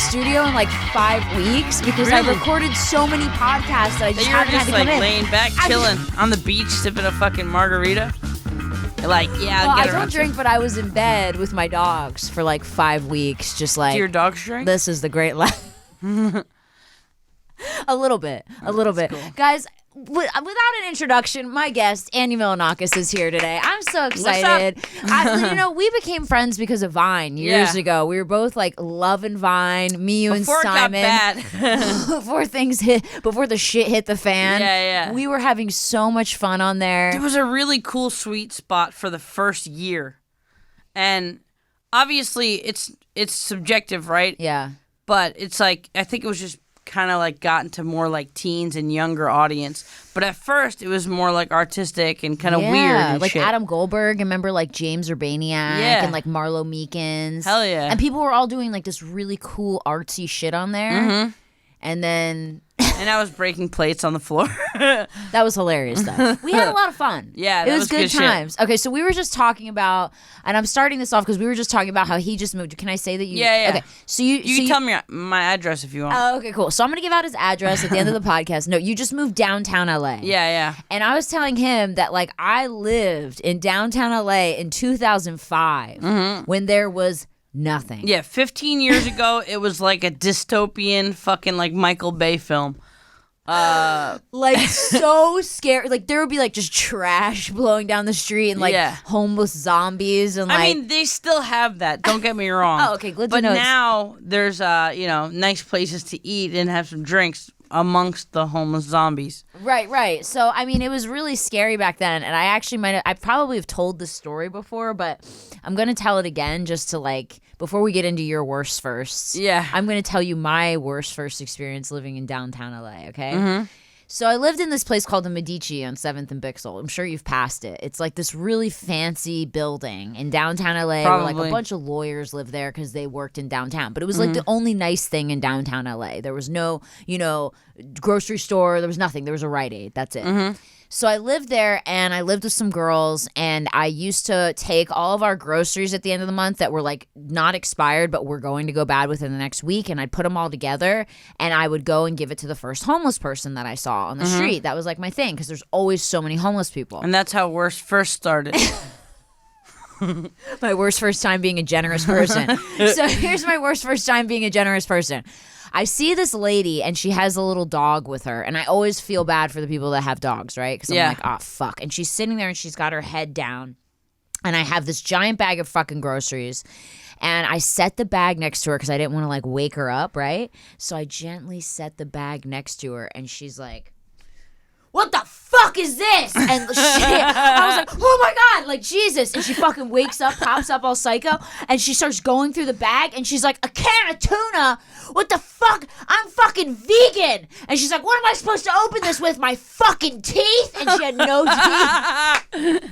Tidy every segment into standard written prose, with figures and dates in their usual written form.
studio in like 5 weeks because I recorded so many podcasts that I just haven't had to come in. You were just like laying back, chilling on the beach, sipping a fucking margarita. You're like, yeah, well, I'll get I don't drink, but I was in bed with my dogs for like 5 weeks, just like. Do your dogs drink? This is the great life. A little bit. Cool. Guys, without an introduction, my guest, Andy Milonakis, is here today. I'm so excited. We became friends because of Vine years ago. We were both like loving Vine, me, you, before and Simon. It got bad. before the shit hit the fan. Yeah. We were having so much fun on there. It was a really cool sweet spot for the first year. And obviously it's subjective, right? Yeah. But it's like, I think it was just kind of like gotten to more like teens and younger audience, but at first it was more like artistic and kind of weird and like shit. Adam Goldberg, remember like James Urbaniak and like Marlo Meekins. Hell yeah. And people were all doing like this really cool artsy shit on there. And then and I was breaking plates on the floor. That was hilarious though. We had a lot of fun. Yeah, it was good times. Shit. Okay, so we were just talking about, and I'm starting this off because we were just talking about how he just moved. Can I say that you? Yeah. Okay, so you can tell me my address if you want. Oh, okay, cool. So I'm gonna give out his address at the end of the podcast. No, you just moved downtown LA. Yeah. And I was telling him that like I lived in downtown LA in 2005 when there was nothing. Yeah, 15 years ago, it was like a dystopian fucking like Michael Bay film. Like so scary. Like there would be like just trash blowing down the street and like homeless zombies and like. I mean, they still have that. Don't get me wrong. Oh, okay. Good to know. But now there's nice places to eat and have some drinks amongst the homeless zombies. Right. So I mean, it was really scary back then, and I probably have told this story before, but I'm gonna tell it again just to like before we get into your worst firsts. Yeah. I'm gonna tell you my worst first experience living in downtown LA. Okay. So I lived in this place called the Medici on 7th and Bixel. I'm sure you've passed it. It's like this really fancy building in downtown LA where like a bunch of lawyers live there because they worked in downtown. But it was like the only nice thing in downtown LA. There was no, grocery store. There was nothing. There was a Rite Aid. That's it. So I lived there, and I lived with some girls, and I used to take all of our groceries at the end of the month that were like not expired but were going to go bad within the next week, and I'd put them all together, and I would go and give it to the first homeless person that I saw on the street. That was like my thing because there's always so many homeless people. And that's how worst first started. My worst first time being a generous person. So here's my worst first time being a generous person. I see this lady, and she has a little dog with her, and I always feel bad for the people that have dogs, right? Because I'm like, oh, fuck. And she's sitting there, and she's got her head down, and I have this giant bag of fucking groceries, and I set the bag next to her because I didn't want to, like, wake her up, right? So I gently set the bag next to her, and she's like, what the fuck is this? And I was like, oh my God, like Jesus. And she fucking wakes up, pops up all psycho, and she starts going through the bag, and she's like, a can of tuna? What the fuck? I'm fucking vegan. And she's like, what am I supposed to open this with? My fucking teeth? And she had no teeth.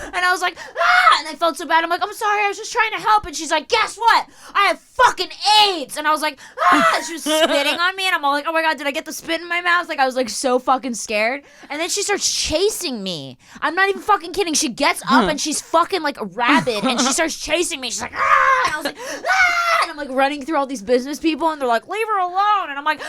And I was like, and I felt so bad. I'm like, I'm sorry, I was just trying to help. And she's like, guess what? I have fucking AIDS. And I was like, and she was spitting on me, and I'm all like, oh my God, did I get the spit in my mouth? Like, I was like so fucking scared. And then she starts chasing me. I'm not even fucking kidding. She gets up and she's fucking like rabid, and she starts chasing me. She's like, and I was like, and I'm like running through all these business people, and they're like, leave her alone. And I'm like,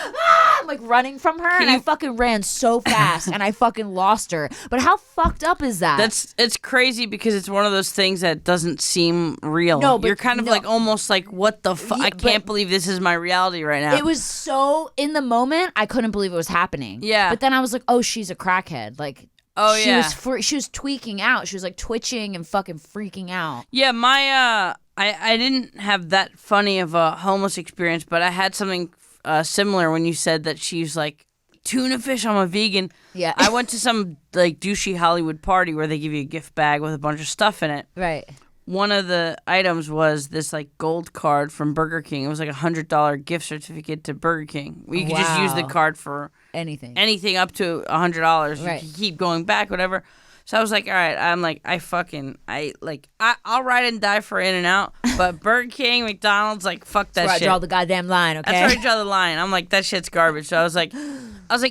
I'm like running from her, and I fucking ran so fast, and I fucking lost her. But how fucked up is that? It's crazy because it's one of those things that doesn't seem real. No, but you're kind of like almost like, what the fuck? I can't believe this is my reality right now. It was so, in the moment, I couldn't believe it was happening. Yeah. But then I was like, oh, she's a crackhead. Like, she was tweaking out. She was like twitching and fucking freaking out. Yeah, I didn't have that funny of a homeless experience, but I had something similar when you said that she's like, tuna fish, I'm a vegan. Yeah. I went to some like douchey Hollywood party where they give you a gift bag with a bunch of stuff in it. Right. One of the items was this like gold card from Burger King. It was like $100 gift certificate to Burger King. You could just use the card for anything up to $100. Right. You could keep going back, whatever. So I was like, all right, I'll ride and die for In-N-Out, but Burger King, McDonald's, like, fuck that That's where shit. I draw the goddamn line, okay? That's where I draw the line. I'm like, that shit's garbage. So I was like,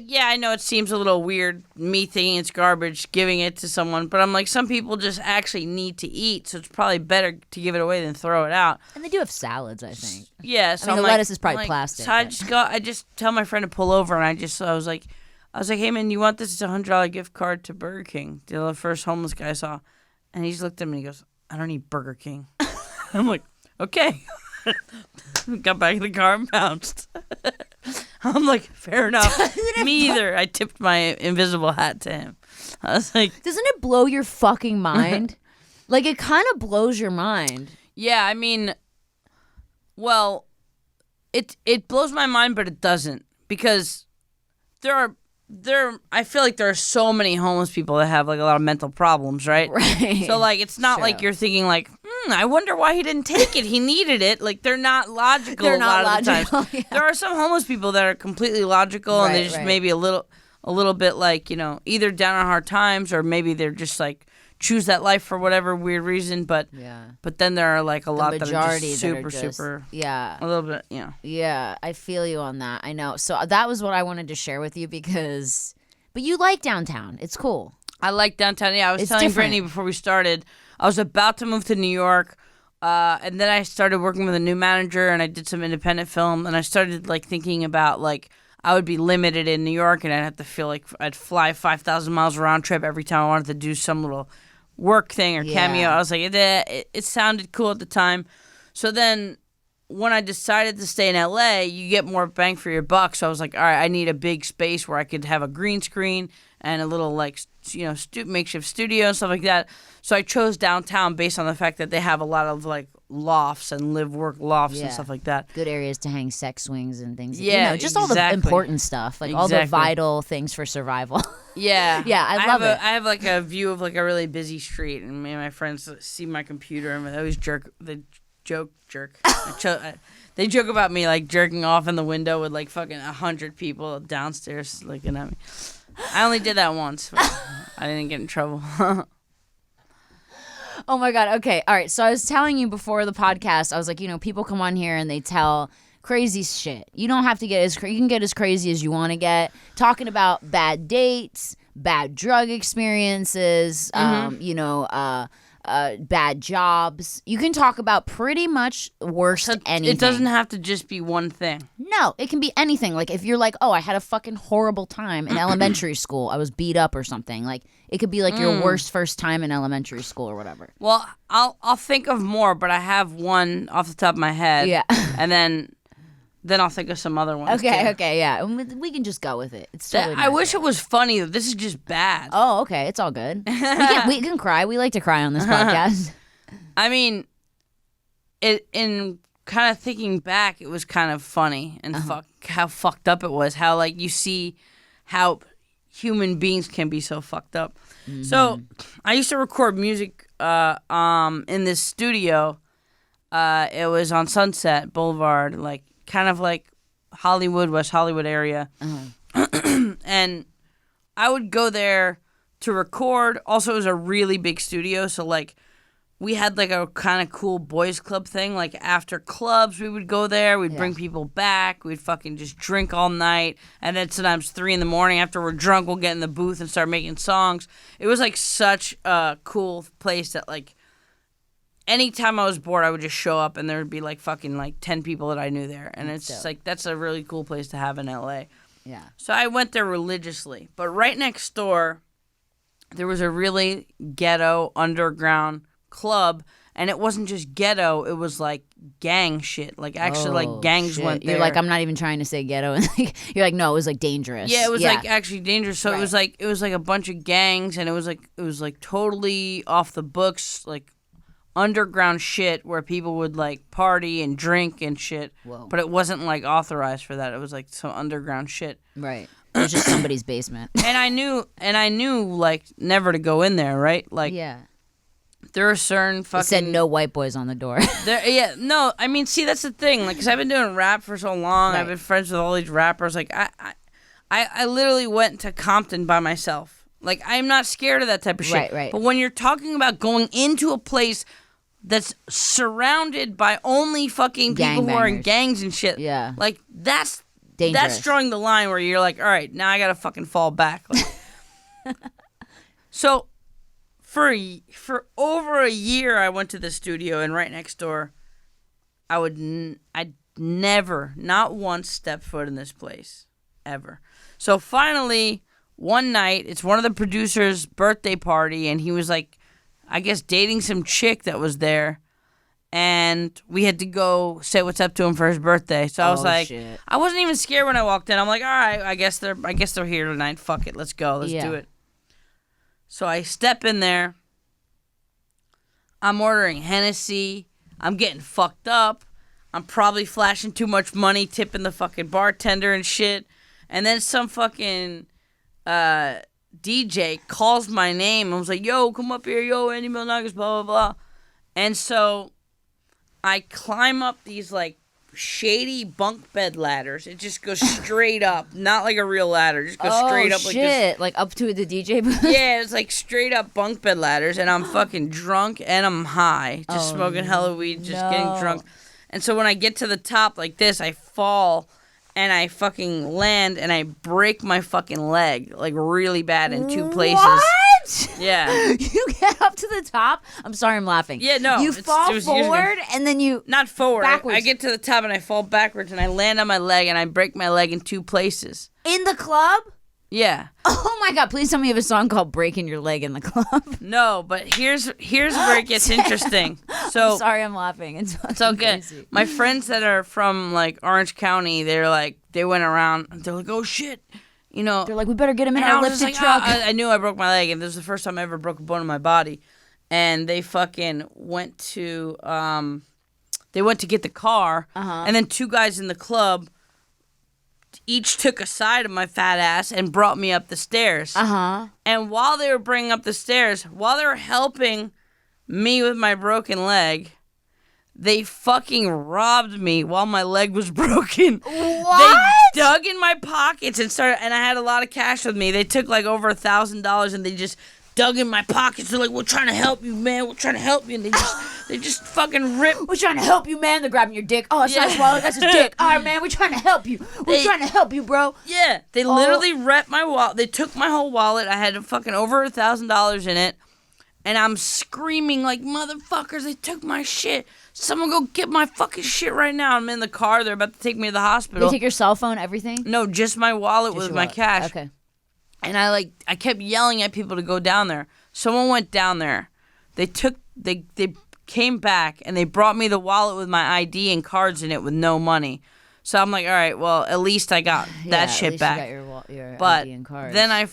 yeah, I know it seems a little weird, me thinking it's garbage, giving it to someone, but I'm like, some people just actually need to eat, so it's probably better to give it away than throw it out. And they do have salads, I think. Yeah, so I mean, I'm the like, lettuce is probably plastic. So I just tell my friend to pull over, and I was like, hey man, you want this? It's $100 gift card to Burger King. The first homeless guy I saw, and he just looked at me and he goes, I don't eat Burger King. I'm like, okay. Got back in the car and bounced. I'm like, fair enough. Me either. I tipped my invisible hat to him. I was like, doesn't it blow your fucking mind? Like, it kind of blows your mind. Yeah, I mean, well, it blows my mind, but it doesn't, because I feel like there are so many homeless people that have, like, a lot of mental problems, right? Right. So, like, it's not like you're thinking, like, I wonder why he didn't take it. He needed it. Like, they're not logical a lot of the time. Yeah. There are some homeless people that are completely logical, and they just maybe a little bit, like, either down on hard times, or maybe they're just, like, choose that life for whatever weird reason. But then there are, like, a lot that are just super, yeah, a little bit, Yeah, I feel you on that. I know. So that was what I wanted to share with you, but you like downtown. It's cool. I like downtown. Yeah, I was telling Brittany before we started, I was about to move to New York, and then I started working with a new manager, and I did some independent film, and I started, like, thinking about, like, I would be limited in New York, and I'd have to feel like I'd fly 5,000 miles round trip every time I wanted to do some little work thing or cameo. I was like, it sounded cool at the time. So then when I decided to stay in LA, you get more bang for your buck. So I was like, all right, I need a big space where I could have a green screen and a little, like, makeshift studio and stuff like that. So I chose downtown based on the fact that they have a lot of, like, lofts and live-work lofts and stuff like that. Good areas to hang sex swings and things. Yeah, just all the important stuff, like all the vital things for survival. Yeah. Yeah, I love it. I have, like, a view of, like, a really busy street, and me and my friends see my computer, and they always jerk. They joke about me, like, jerking off in the window with, like, fucking 100 people downstairs looking at me. I only did that once, but I didn't get in trouble. Oh my God. Okay. All right. So I was telling you before the podcast, I was like, people come on here and they tell crazy shit. You don't have to get you can get as crazy as you want to get. Talking about bad dates, bad drug experiences, bad jobs. You can talk about pretty much worst anything. It doesn't have to just be one thing. No, it can be anything. Like, if you're like, oh, I had a fucking horrible time in elementary school. I was beat up or something. Like, it could be like your worst first time in elementary school or whatever. Well, I'll think of more, but I have one off the top of my head. Yeah. And then I'll think of some other ones. Okay, yeah. We can just go with it. It's totally I wish it was funny. This is just bad. Oh, okay. It's all good. We can cry. We like to cry on this podcast. I mean, in kind of thinking back, it was kind of funny and how fucked up it was. How, like, you see how human beings can be so fucked up. Mm-hmm. So I used to record music in this studio. It was on Sunset Boulevard, like, kind of like Hollywood, West Hollywood area. And I would go there to record. Also, it was a really big studio, so, like, we had, like, a kind of cool boys club thing. Like, after clubs, we would go there. We'd bring people back. We'd fucking just drink all night. And then sometimes 3 a.m. after we're drunk, we'll get in the booth and start making songs. It was, like, such a cool place that, like, anytime I was bored, I would just show up, and there would be, like, fucking, like, 10 people that I knew there. And it's just, like, that's a really cool place to have in L.A. Yeah. So I went there religiously. But right next door, there was a really ghetto underground club, and it wasn't just ghetto, it was, like, gang shit. Like, actually, like, gangs went there. You're like, I'm not even trying to say ghetto. You're like, no, it was, like, dangerous. Yeah, it was like actually dangerous. So it was like a bunch of gangs, and it was like totally off the books, like, underground shit where people would, like, party and drink and shit. Whoa. But it wasn't, like, authorized for that. It was, like, some underground shit. Right. It was just somebody's basement. And I knew like, never to go in there, right? Like, yeah. There are certain fucking... It said no white boys on the door. No, I mean, see, that's the thing. Like, because I've been doing rap for so long. Right. I've been friends with all these rappers. Like, I literally went to Compton by myself. Like, I'm not scared of that type of shit. Right. But when you're talking about going into a place that's surrounded by only fucking people who are in gangs and shit, like, that's dangerous. That's drawing the line where you're like, all right, now I gotta fucking fall back. Like, so, for over a year, I went to the studio, and right next door, I'd never, not once, step foot in this place, ever. So finally, one night, it's one of the producers' birthday party, and he was like, I guess, dating some chick that was there, and we had to go say what's up to him for his birthday. So I was like, shit. I wasn't even scared when I walked in. I'm like, all right, I guess they're here tonight. Fuck it, let's go, let's do it. So I step in there. I'm ordering Hennessy. I'm getting fucked up. I'm probably flashing too much money, tipping the fucking bartender and shit. And then some fucking DJ calls my name. I was like, yo, come up here. Yo, Andy Milonakis, blah, blah, blah. And so I climb up these, like, shady bunk bed ladders. It just goes straight up. Not like a real ladder. Just goes straight up like this. Oh, shit. Like up to the DJ booth? Yeah, it's like straight up bunk bed ladders. And I'm fucking drunk and I'm high. Just smoking hella weed, just getting drunk. And so when I get to the top like this, I fall and I fucking land and I break my fucking leg, like, really bad in two places. What? Yeah. You get up to the top? I'm sorry, I'm laughing. Yeah, no. You fall forward and then you... Not forward. Backwards. I get to the top and I fall backwards and I land on my leg and I break my leg in two places. In the club? Yeah. Oh my God, please tell me you have a song called Breaking Your Leg in the Club. No, but here's where it gets interesting. So I'm sorry, I'm laughing. It's okay. Crazy. My friends that are from, like, Orange County, they're like, they went around and they're like, oh shit. You know, they're like, we better get him in our lifted truck. I knew I broke my leg, and this was the first time I ever broke a bone in my body. And they fucking went to get the car, and then two guys in the club each took a side of my fat ass and brought me up the stairs. And while they were bringing up the stairs, while they were helping me with my broken leg, they fucking robbed me while my leg was broken. What? They dug in my pockets and I had a lot of cash with me. They took like over $1,000 and they just dug in my pockets. They're like, we're trying to help you, man. We're trying to help you. And they just fucking ripped. We're trying to help you, man. They're grabbing your dick. Oh, it's not his wallet. That's his dick. All right, man. We're trying to help you. We're trying to help you, bro. Yeah. They literally ripped my wallet. They took my whole wallet. I had fucking over $1,000 in it. And I'm screaming like, motherfuckers, they took my shit. Someone go get my fucking shit right now. I'm in the car. They're about to take me to the hospital. They take your cell phone, everything? No, just my wallet with my cash. Okay. And I kept yelling at people to go down there. Someone went down there. They came back and they brought me the wallet with my ID and cards in it with no money. So I'm like, all right, well, at least I got that shit back. You got your but ID and cards. Then I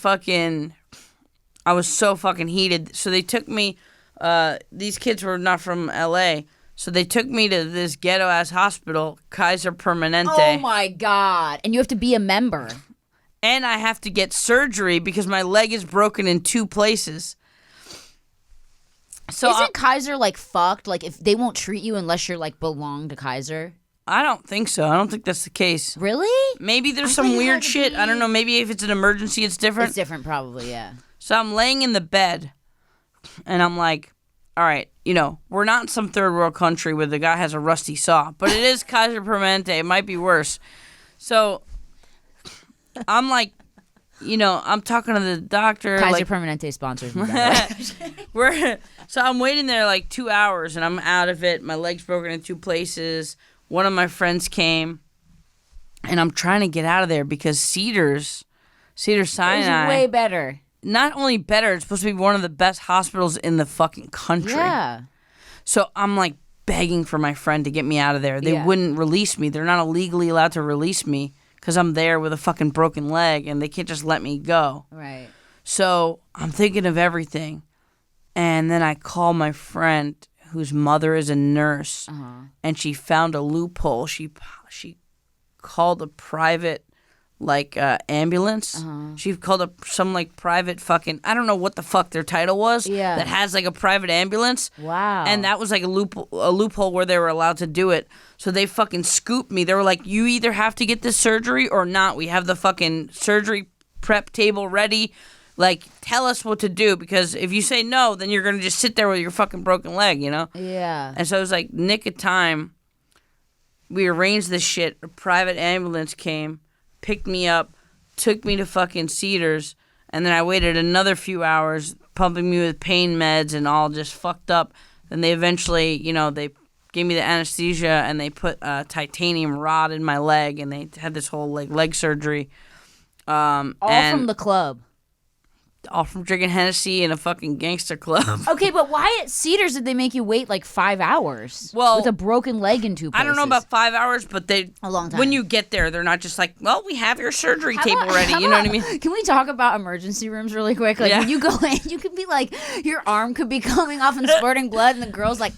was so fucking heated. So they took me, these kids were not from LA. So they took me to this ghetto-ass hospital, Kaiser Permanente. Oh, my God. And you have to be a member. And I have to get surgery because my leg is broken in two places. So Isn't Kaiser, like, fucked? Like, if they won't treat you unless you're, like, belong to Kaiser? I don't think so. I don't think that's the case. Really? Maybe there's some weird shit. I don't know. Maybe if it's an emergency, it's different. It's different, probably, yeah. So I'm laying in the bed, and I'm like, all right, you know, we're not in some third world country where the guy has a rusty saw, but it is Kaiser Permanente. It might be worse. So I'm like, you know, I'm talking to the doctor. Kaiser like, Permanente sponsors me. So I'm waiting there like 2 hours, and I'm out of it. My leg's broken in two places. One of my friends came, and I'm trying to get out of there because Cedars-Sinai. It's way better. Not only better, it's supposed to be one of the best hospitals in the fucking country. Yeah. So I'm like begging for my friend to get me out of there. They wouldn't release me. They're not legally allowed to release me because I'm there with a fucking broken leg and they can't just let me go. Right. So I'm thinking of everything. And then I call my friend whose mother is a nurse and she found a loophole. She called a private ambulance. She called up some like private fucking, I don't know what the fuck their title was. Yeah. That has like a private ambulance. Wow. And that was like a loophole where they were allowed to do it. So they fucking scooped me. They were like, you either have to get this surgery or not. We have the fucking surgery prep table ready. Like, tell us what to do, because if you say no, then you're going to just sit there with your fucking broken leg, you know? Yeah. And so it was like nick of time. We arranged this shit. A private ambulance came, picked me up, took me to fucking Cedars, and then I waited another few hours, pumping me with pain meds and all just fucked up. Then they eventually, you know, they gave me the anesthesia and they put a titanium rod in my leg, and they had this whole leg surgery. All from the club. All from drinking Hennessy in a fucking gangster club. Okay, but why at Cedars did they make you wait like 5 hours? Well, with a broken leg in 2 places. I don't know about 5 hours, but a long time. When you get there, they're not just like, well, we have your surgery table ready. You know what I mean? Can we talk about emergency rooms really quick? Like when you go in, you could be like, your arm could be coming off and spurting blood, and the girl's like,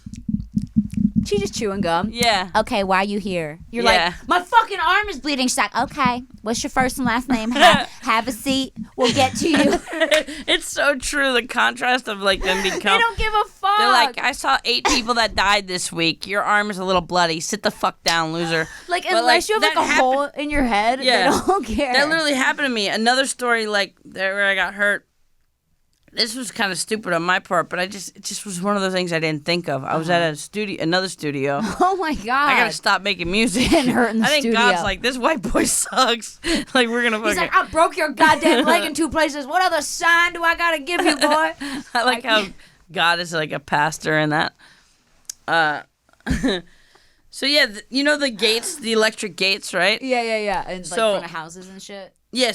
she just chewing gum. Yeah. Okay, why are you here? You're like, my fucking arm is bleeding. She's like, okay, what's your first and last name? Have a seat. We'll get to you. It's so true. The contrast of like them become. They don't give a fuck. They're like, I saw 8 people that died this week. Your arm is a little bloody. Sit the fuck down, loser. Like, but unless you have like a hole in your head, they don't care. That literally happened to me. Another story like there where I got hurt. This was kind of stupid on my part, but it just was one of those things I didn't think of. I was at another studio. Oh my God. I gotta stop making music. And hurt in the I think studio. God's like, this white boy sucks. Like, we're gonna fucking... He's like, I broke your goddamn leg in 2 places. What other sign do I gotta give you, boy? I like how God is like a pastor in that. So yeah, you know the gates, the electric gates, right? Yeah. And like front of houses and shit. Yeah,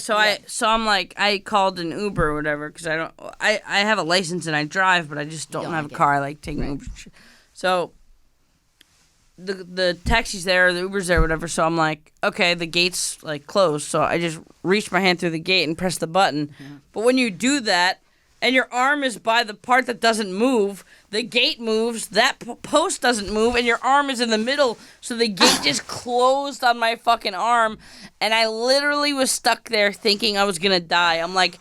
I'm like, I called an Uber or whatever, because I have a license and I drive, but I just don't have a car. I like taking Uber. So the taxi's there, the Uber's there, whatever. So I'm like, okay, the gate's like closed. So I just reached my hand through the gate and pressed the button. Mm-hmm. But when you do that, and your arm is by the part that doesn't move, the gate moves, that post doesn't move, and your arm is in the middle, so the gate just closed on my fucking arm, and I literally was stuck there thinking I was gonna die. I'm like,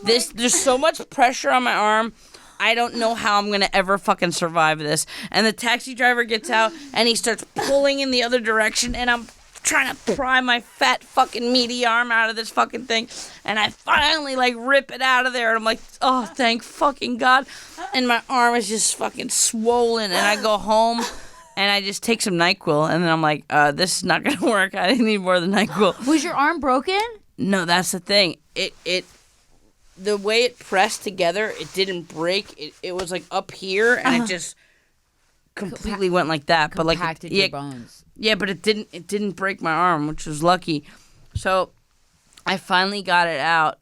there's so much pressure on my arm, I don't know how I'm gonna ever fucking survive this. And the taxi driver gets out, and he starts pulling in the other direction, and I'm trying to pry my fat fucking meaty arm out of this fucking thing, and I finally like rip it out of there, and I'm like, oh, thank fucking God. And my arm is just fucking swollen, and I go home and I just take some NyQuil, and then I'm like, this is not gonna work. I need more than NyQuil. Was your arm broken? No, that's the thing. The way it pressed together, it didn't break. It was like up here, and it just completely went like that. But like, your bones. Yeah, but it didn't break my arm, which was lucky. So I finally got it out.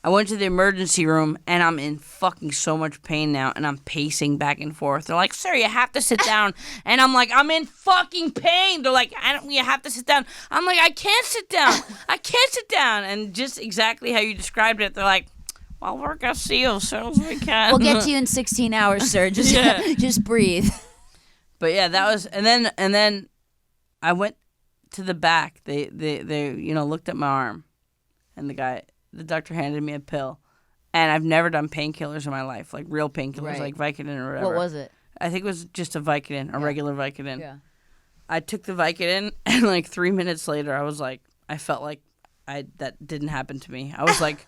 I went to the emergency room, and I'm in fucking so much pain now, and I'm pacing back and forth. They're like, sir, you have to sit down. And I'm like, I'm in fucking pain. They're like, you have to sit down. I'm like, I can't sit down. I can't sit down. And just exactly how you described it, they're like, well, we're going to see you as soon as we can. We'll get to you in 16 hours, sir. Just breathe. But yeah, that was, and then I went to the back. They looked at my arm, and the doctor handed me a pill. And I've never done painkillers in my life, like real painkillers, like Vicodin or whatever. What was it? I think it was just a Vicodin, a regular Vicodin. Yeah. I took the Vicodin, and like 3 minutes later, I felt like that didn't happen to me. I was like,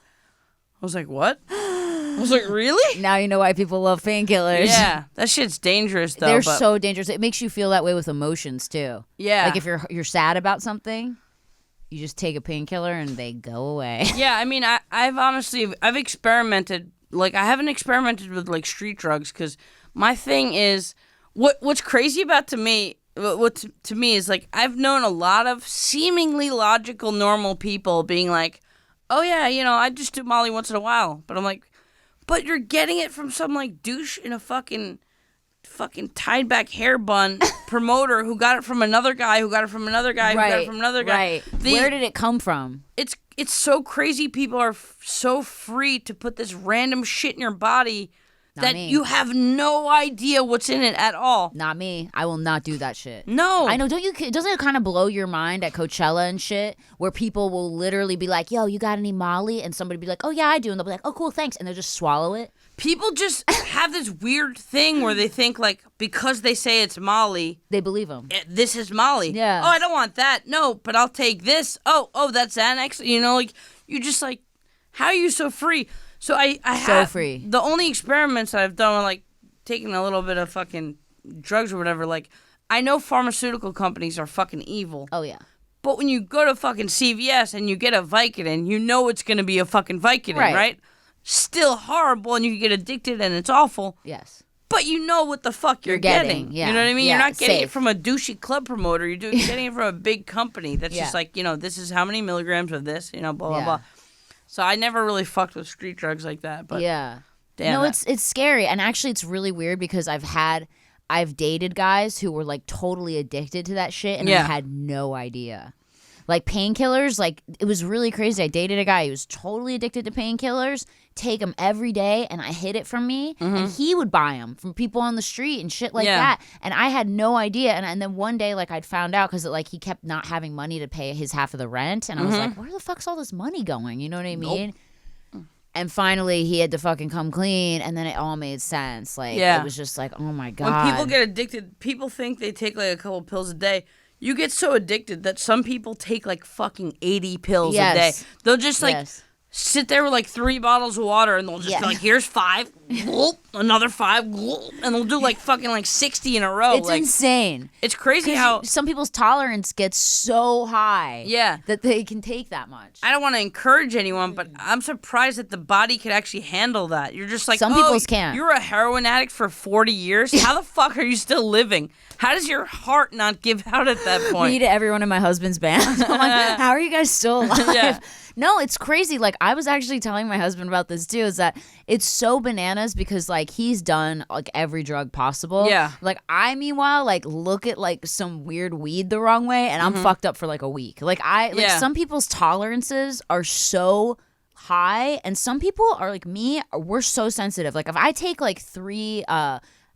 what? I was like, really? Now you know why people love painkillers. Yeah, that shit's dangerous though. They're so dangerous. It makes you feel that way with emotions too. Yeah. Like if you're sad about something, you just take a painkiller and they go away. Yeah, I mean, I've experimented. Like, I haven't experimented with like street drugs, because my thing is what's crazy about to me is like, I've known a lot of seemingly logical normal people being like, oh yeah, I just do Molly once in a while. But I'm like, but you're getting it from some like douche in a fucking tied back hair bun promoter who got it from another guy who got it from another guy who got it from another guy. Right. Where did it come from? It's so crazy. People are so free to put this random shit in your body that you have no idea what's in it at all. Not me. I will not do that shit. No. I know. Doesn't it kind of blow your mind at Coachella and shit, where people will literally be like, yo, you got any Molly? And somebody be like, oh yeah, I do. And they'll be like, oh cool, thanks. And they'll just swallow it. People just have this weird thing where they think like, because they say it's Molly, they believe them. This is Molly. Yeah. Oh, I don't want that. No, but I'll take this. Oh, that's Xanax. Like, you just like, How are you so free? So I So have free. The only experiments that I've done with like taking a little bit of fucking drugs or whatever, like I know pharmaceutical companies are fucking evil. Oh yeah. But when you go to fucking CVS and you get a Vicodin, you know it's going to be a fucking Vicodin, right? Still horrible, and you get addicted, and it's awful. Yes. But you know what the fuck you're getting. Yeah. You know what I mean? Yeah, You're not getting safe. it from a douchey club promoter. You're getting it from a big company that's just like, this is how many milligrams of this, blah, blah, blah. So I never really fucked with street drugs like that. But yeah. damn, no, it's scary. And actually, it's really weird because I've dated guys who were like totally addicted to that shit, and I had no idea. Like painkillers, like it was really crazy. I dated a guy who was totally addicted to painkillers, take them every day, and I hid it from me, and he would buy them from people on the street and shit like that. And I had no idea. And then one day, like I'd found out because like he kept not having money to pay his half of the rent, and I was like, where the fuck's all this money going? You know what I mean? Nope. And finally, he had to fucking come clean, and then it all made sense. Like it was just like, oh my god. When people get addicted, people think they take like a couple pills a day. You get so addicted that some people take like fucking 80 pills a day. They'll just like sit there with like 3 bottles of water, and they'll just be like, here's 5, another 5, and they'll do like fucking like 60 in a row. It's like, insane. It's crazy how some people's tolerance gets so high that they can take that much. I don't want to encourage anyone, but I'm surprised that the body could actually handle that. You're just like, some people's can't. You're a heroin addict for 40 years? How the fuck are you still living? How does your heart not give out at that point? Me to everyone in my husband's band. I'm like, how are you guys still alive? No, it's crazy. Like, I was actually telling my husband about this too, is that it's so bananas because like he's done like every drug possible. Yeah. Like I, meanwhile, like look at like some weird weed the wrong way and I'm fucked up for like a week. Like some people's tolerances are so high, and some people are like me, we're so sensitive. Like if I take like 3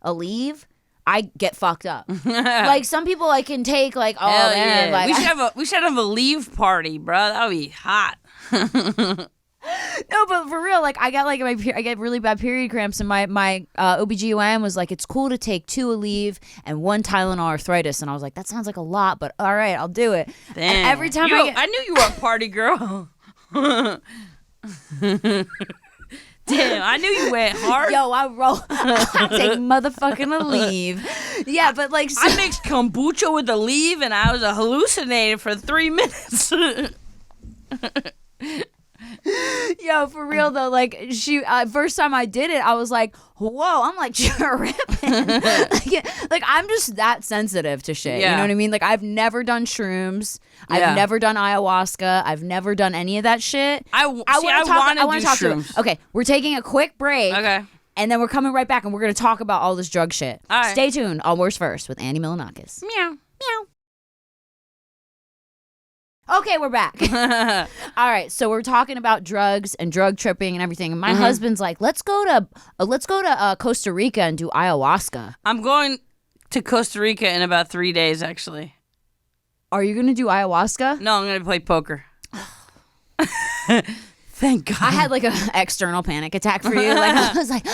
Aleve, I get fucked up. Like some people I can take like, oh hell man, like we should have a leave party, bro. That would be hot. No, but for real, like I get really bad period cramps, and my OBGYN was like, it's cool to take 2 Aleve and 1 Tylenol arthritis, and I was like, that sounds like a lot, but all right, I'll do it. Damn. And every time I knew you were a party girl. Damn, I knew you went hard. Yo, I take motherfucking Aleve. Yeah, but like I mixed kombucha with Aleve, and I was hallucinating for 3 minutes. Yo, for real though, like she first time I did it, I was like, whoa, I'm like tripping. like I'm just that sensitive to shit. You know what I mean? Like I've never done shrooms. I've never done ayahuasca. I've never done any of that shit. I want to do shrooms. Okay, we're taking a quick break. Okay. And then we're coming right back, and we're going to talk about all this drug shit. All right. Stay tuned on Worst First with Andy Milonakis. Meow. Meow. Okay, we're back. All right, so we're talking about drugs and drug tripping and everything. And my husband's like, let's go to Costa Rica and do ayahuasca. I'm going to Costa Rica in about 3 days, actually. Are you going to do ayahuasca? No, I'm going to play poker. Thank God. I had like an external panic attack for you. Like I was like,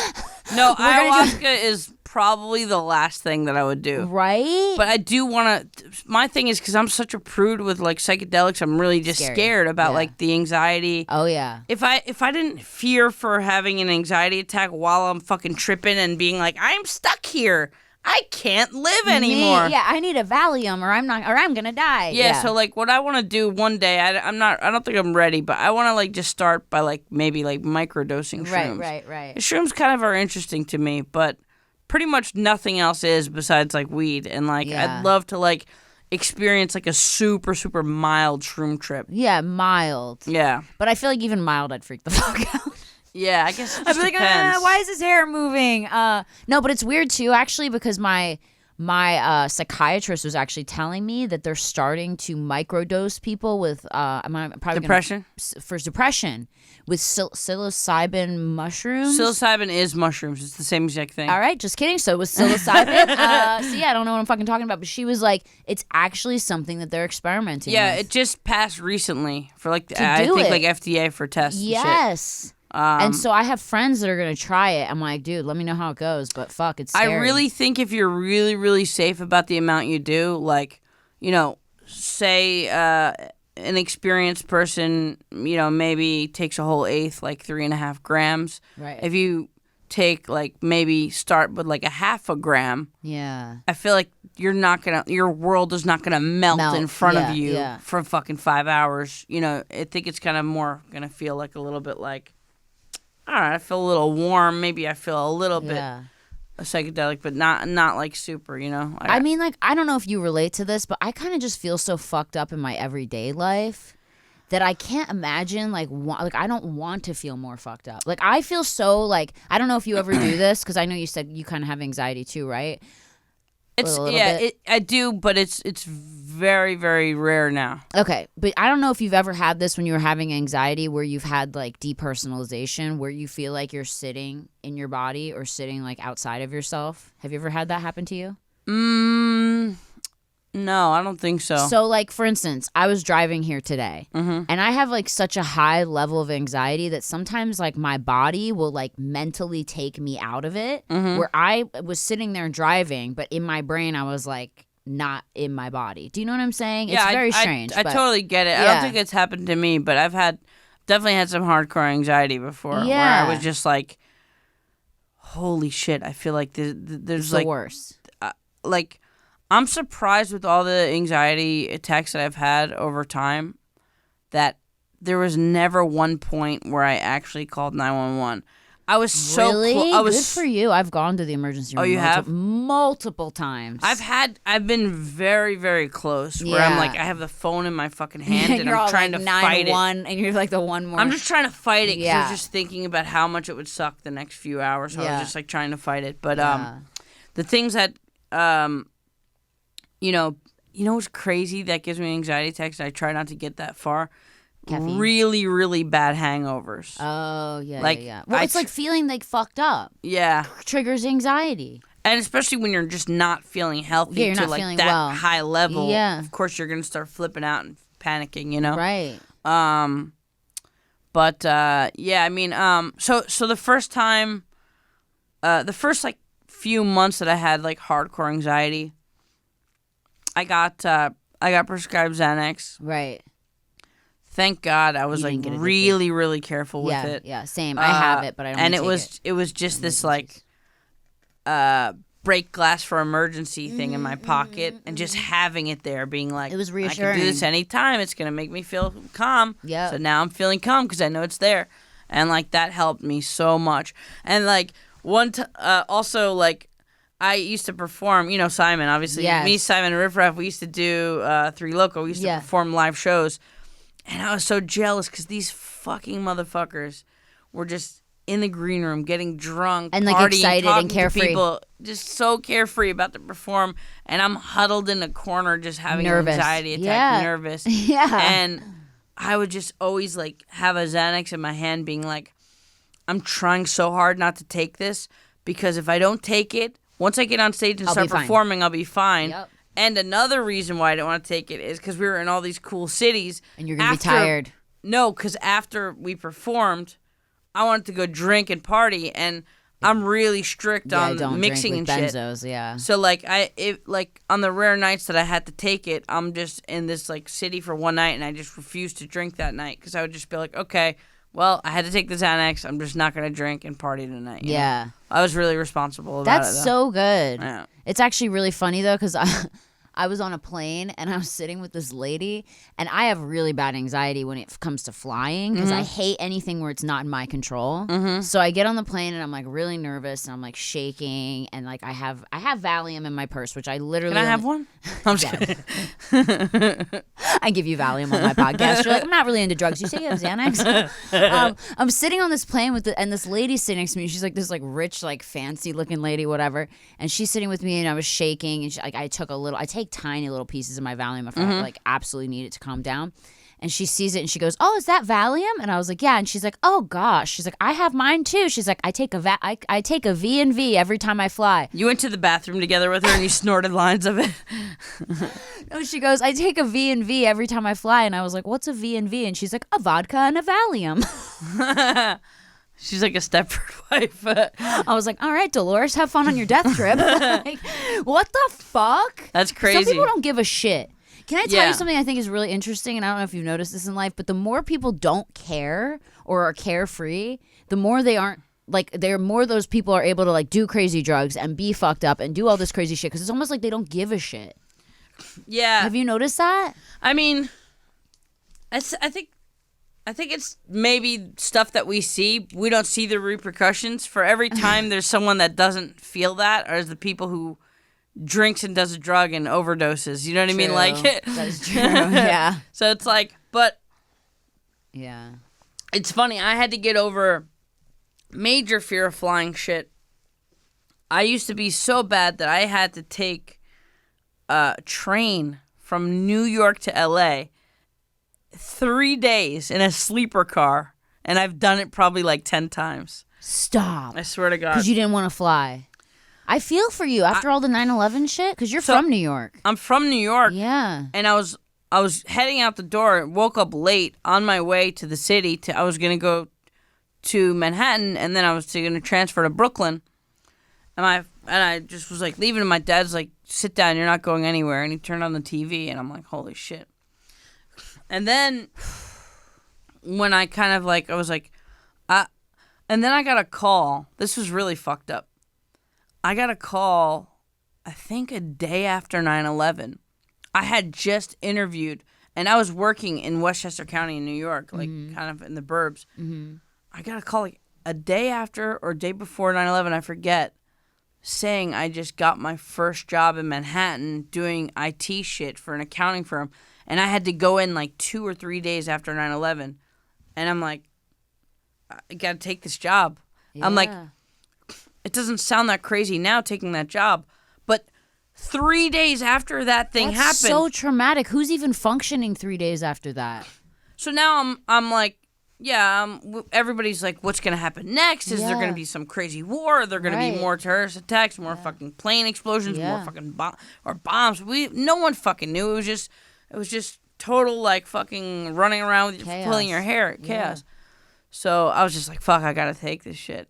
no, ayahuasca is probably the last thing that I would do. Right? But I do want to. My thing is because I'm such a prude with like psychedelics, I'm really just scared about like the anxiety. Oh yeah. If I didn't fear for having an anxiety attack while I'm fucking tripping and being like, I'm stuck here, I can't live anymore. Yeah, I need a Valium or I'm gonna die. Yeah, so like what I want to do one day, I don't think I'm ready, but I want to like just start by like maybe like microdosing shrooms. Right. Shrooms kind of are interesting to me, but pretty much nothing else is besides like weed, and like I'd love to like experience like a super super mild shroom trip. Yeah, mild. Yeah, but I feel like even mild, I'd freak the fuck out. Yeah, I guess it I'd be like, depends. why is his hair moving? No, but it's weird too, actually, because my psychiatrist was actually telling me that they're starting to microdose people with depression for depression with psilocybin mushrooms. Psilocybin is mushrooms. It's the same exact thing. All right, just kidding. So it was psilocybin. So yeah, I don't know what I'm fucking talking about, but she was like, it's actually something that they're experimenting with. It just passed recently for like like FDA for tests. Yes. And shit. And so I have friends that are going to try it. I'm like, dude, let me know how it goes. But fuck, it's scary. I really think if you're really, really safe about the amount you do, like, you know, say an experienced person, maybe takes a whole eighth, like 3.5 grams. Right. If you take maybe start with a half a gram. Yeah. I feel like your world is not gonna melt in front of you for fucking 5 hours. I think it's kind of more gonna feel like a little bit like, all right, I feel a little warm. Maybe I feel a little bit psychedelic, but not like super. I mean, I don't know if you relate to this, but I kind of just feel so fucked up in my everyday life that I can't imagine, I don't want to feel more fucked up. I feel so, I don't know if you ever do this, because I know you said you kind of have anxiety too, right? I do, but it's very, very rare now. Okay, but I don't know if you've ever had this when you were having anxiety, where you've had, depersonalization, where you feel like you're sitting in your body or sitting, outside of yourself. Have you ever had that happen to you? No, I don't think so. So, for instance, I was driving here today, and I have, such a high level of anxiety that sometimes, my body will, mentally take me out of it, where I was sitting there driving, but in my brain, I was, not in my body. Do you know what I'm saying? Yeah, it's very strange. I totally get it. I don't think it's happened to me, but I've definitely had some hardcore anxiety before, where I was just holy shit, I feel like there's, the worst. I'm surprised with all the anxiety attacks that I've had over time that there was never one point where I actually called 911. I was so really good for you. I've gone to the emergency room. Oh, you have? Multiple times. I've been very, very close where I'm I have the phone in my fucking hand and I'm trying to fight it. And you're the one more. I'm just trying to fight it because I was just thinking about how much it would suck the next few hours. So I was just trying to fight it. But the things that what's crazy that gives me anxiety attacks? I try not to get that far. Caffeine? Really, really bad hangovers. Oh, yeah. Well, it's feeling fucked up. Yeah. Triggers anxiety. And especially when you're just not feeling healthy you're to not feeling that well. high level. Yeah. Of course, you're going to start flipping out and panicking, Right. But, I mean, so the first time, the first, few months that I had, hardcore anxiety, I got prescribed Xanax. Right. Thank God I was really, really careful with it. Yeah, same. I have it, but I don't. And it was just this break glass for emergency thing in my pocket, and just having it there, being it was reassuring. I can do this anytime. It's gonna make me feel calm. Yeah. So now I'm feeling calm because I know it's there, and that helped me so much. And also I used to perform, Simon, obviously. Yes. Me, Simon, and Riff Raff, we used to do Three Loco. We used to perform live shows. And I was so jealous because these fucking motherfuckers were just in the green room getting drunk, and partying, excited talking and carefree. to people, just so carefree about to perform. And I'm huddled in a corner just having an anxiety attack, nervous. Yeah. And I would just always have a Xanax in my hand being I'm trying so hard not to take this because if I don't take it, once I get on stage and start performing, I'll be fine. Yep. And another reason why I didn't want to take it is because we were in all these cool cities. And you're going to be tired. No, because after we performed, I wanted to go drink and party. And I'm really strict on mixing and shit. Benzos, yeah. So, on the rare nights that I had to take it, I'm just in this, city for one night. And I just refused to drink that night because I would just be okay, well, I had to take the Xanax. I'm just not going to drink and party tonight. You know? I was really responsible about it. That's so good. Yeah. It's actually really funny, though, because I was on a plane, and I was sitting with this lady, and I have really bad anxiety when it comes to flying, because I hate anything where it's not in my control. So I get on the plane, and I'm, really nervous, and I'm, shaking, and, I have Valium in my purse, which I literally... Can I have one? I'm just kidding. I give you Valium on my podcast. You're I'm not really into drugs. You say you have Xanax? I'm sitting on this plane and this lady sitting next to me. She's this rich, fancy looking lady, whatever. And she's sitting with me, and I was shaking. And I take tiny little pieces of my Valium if I absolutely need it to calm down. And she sees it and she goes, "Oh, is that Valium?" And I was like, "Yeah." And she's like, "Oh gosh." She's like, "I have mine too." She's like, I take a V&V every time I fly." You went to the bathroom together with her and you snorted lines of it. No, she goes, "I take a V&V every time I fly." And I was like, "What's a V&V?" And she's like, "A vodka and a Valium." She's like a Stepford wife. I was like, "All right, Dolores, have fun on your death trip." What the fuck? That's crazy. Some people don't give a shit. Can I tell you something I think is really interesting? And I don't know if you've noticed this in life, but the more people don't care or are carefree, the more they aren't, like, they're more those people are able to, like, do crazy drugs and be fucked up and do all this crazy shit because it's almost like they don't give a shit. Yeah. Have you noticed that? I mean, I think it's maybe stuff that we see. We don't see the repercussions. For every time there's someone that doesn't feel that, or is the people who drinks and does a drug and overdoses. You know what I mean? Like, that is true. Yeah. So it's like, but yeah, it's funny. I had to get over major fear of flying shit. I used to be so bad that I had to take a train from New York to LA 3 days in a sleeper car, and I've done it probably like 10 times. Stop. I swear to God. Because you didn't want to fly. I feel for you after all the 9/11 shit, because you're from New York. I'm from New York. Yeah. And I was heading out the door, woke up late on my way to the city. I was going to go to Manhattan, and then I was going to transfer to Brooklyn. And I just was like leaving, and my dad's like, sit down, you're not going anywhere. And he turned on the TV, and I'm like, holy shit. And then when I kind of like, I was like, and then I got a call. This was really fucked up. I got a call, I think a day after 9/11. I had just interviewed, and I was working in Westchester County in New York, like kind of in the burbs. Mm-hmm. I got a call like a day after or day before 9/11, I forget, saying I just got my first job in Manhattan doing IT shit for an accounting firm. And I had to go in like 2 or 3 days after 9/11. And I'm like, I got to take this job. Yeah. I'm like, it doesn't sound that crazy now taking that job. But 3 days after that thing happened. So traumatic. Who's even functioning 3 days after that? So now I'm like, everybody's like, what's going to happen next? Is there going to be some crazy war? Are there going to be more terrorist attacks, more fucking plane explosions, more fucking bombs? No one fucking knew. It was just total, like, fucking running around with pulling your hair. Chaos. So I was just like, fuck, I got to take this shit.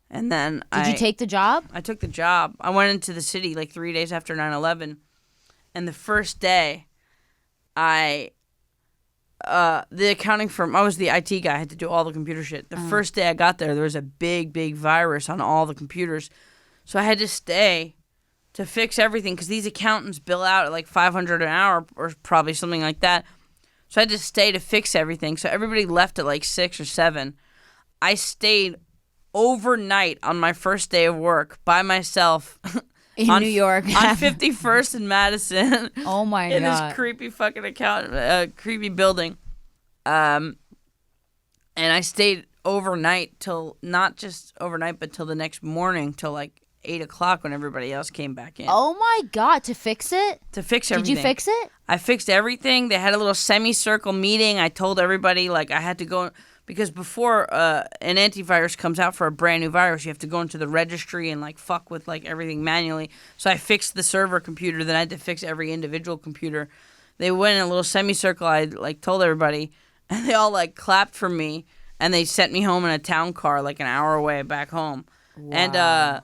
And then Did you take the job? I took the job. I went into the city like 3 days after 9/11. And the first day, the accounting firm, I was the IT guy. I had to do all the computer shit. The first day I got there was a big, big virus on all the computers. So I had to stay to fix everything because these accountants bill out at like $500 an hour or probably something like that. So I had to stay to fix everything. So everybody left at like 6 or 7. I stayed overnight on my first day of work by myself in New York on 51st and Madison. Oh my God! In this creepy fucking creepy building, and I stayed overnight till not just overnight, but till the next morning, till like 8 o'clock when everybody else came back in. Oh my God! To fix it? To fix everything. Did you fix it? I fixed everything. They had a little semicircle meeting. I told everybody like I had to go. Because before an antivirus comes out for a brand new virus, you have to go into the registry and like fuck with like everything manually. So I fixed the server computer. Then I had to fix every individual computer. They went in a little semicircle. I like told everybody, and they all like clapped for me. And they sent me home in a town car like an hour away back home. Wow.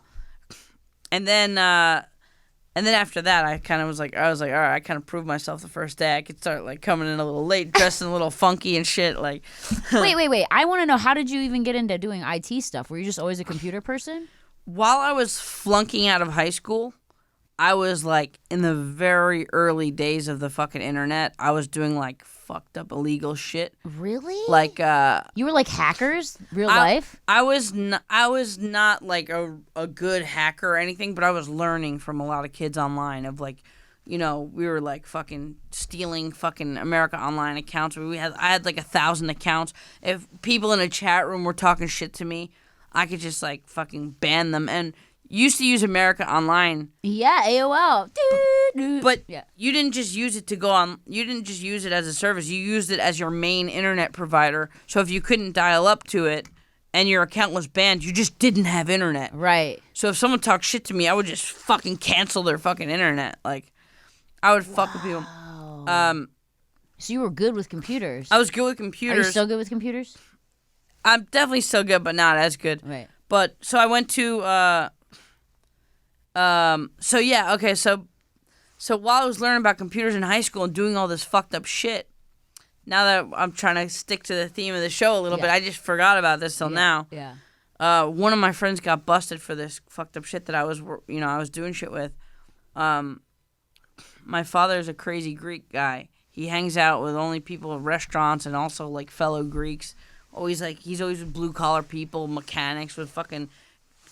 And then after that, I was like, all right, I kind of proved myself the first day. I could start like coming in a little late, dressing a little funky and shit. Like, wait. I want to know, how did you even get into doing IT stuff? Were you just always a computer person? While I was flunking out of high school, I was like in the very early days of the fucking internet. I was doing like fucked up illegal shit. Really? Like you were like hackers, real life? I was not like a good hacker or anything, but I was learning from a lot of kids online of like, you know, we were like fucking stealing fucking America Online accounts. I had like 1,000 accounts. If people in a chat room were talking shit to me, I could just like fucking ban them. And used to use America Online. Yeah, AOL. But you didn't just use it to go on. You didn't just use it as a service. You used it as your main internet provider. So if you couldn't dial up to it and your account was banned, you just didn't have internet. Right. So if someone talked shit to me, I would just fucking cancel their fucking internet. Like, I would fuck with people. So you were good with computers. I was good with computers. Are you still good with computers? I'm definitely still good, but not as good. Right. But so I went to. So So while I was learning about computers in high school and doing all this fucked up shit, now that I'm trying to stick to the theme of the show a little bit, I just forgot about this till now. Yeah. One of my friends got busted for this fucked up shit that I was doing shit with. My father is a crazy Greek guy. He hangs out with only people at restaurants and also like fellow Greeks. He's always with blue collar people, mechanics with fucking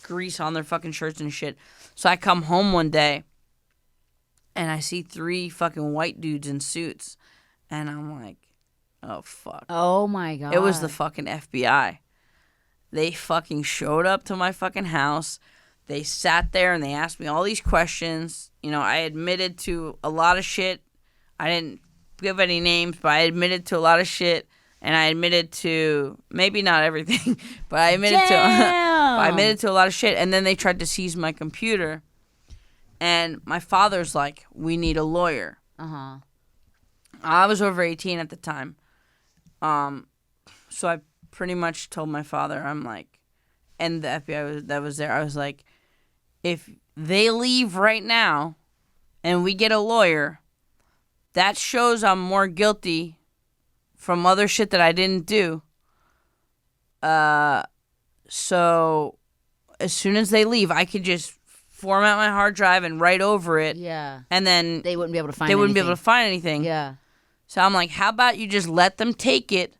grease on their fucking shirts and shit. So I come home one day and I see 3 fucking white dudes in suits, and I'm like, oh fuck. Oh my God. It was the fucking FBI. They fucking showed up to my fucking house. They sat there and they asked me all these questions. You know, I admitted to a lot of shit. I didn't give any names, but I admitted to a lot of shit. And I admitted to, maybe not everything, but I admitted to a lot of shit. And then they tried to seize my computer. And my father's like, we need a lawyer. Uh-huh. I was over 18 at the time. So I pretty much told my father, I'm like, and the FBI that was there, I was like, if they leave right now and we get a lawyer, that shows I'm more guilty from other shit that I didn't do. So as soon as they leave, I could just format my hard drive and write over it. Yeah. And then they wouldn't be able to find anything. Yeah. So I'm like, how about you just let them take it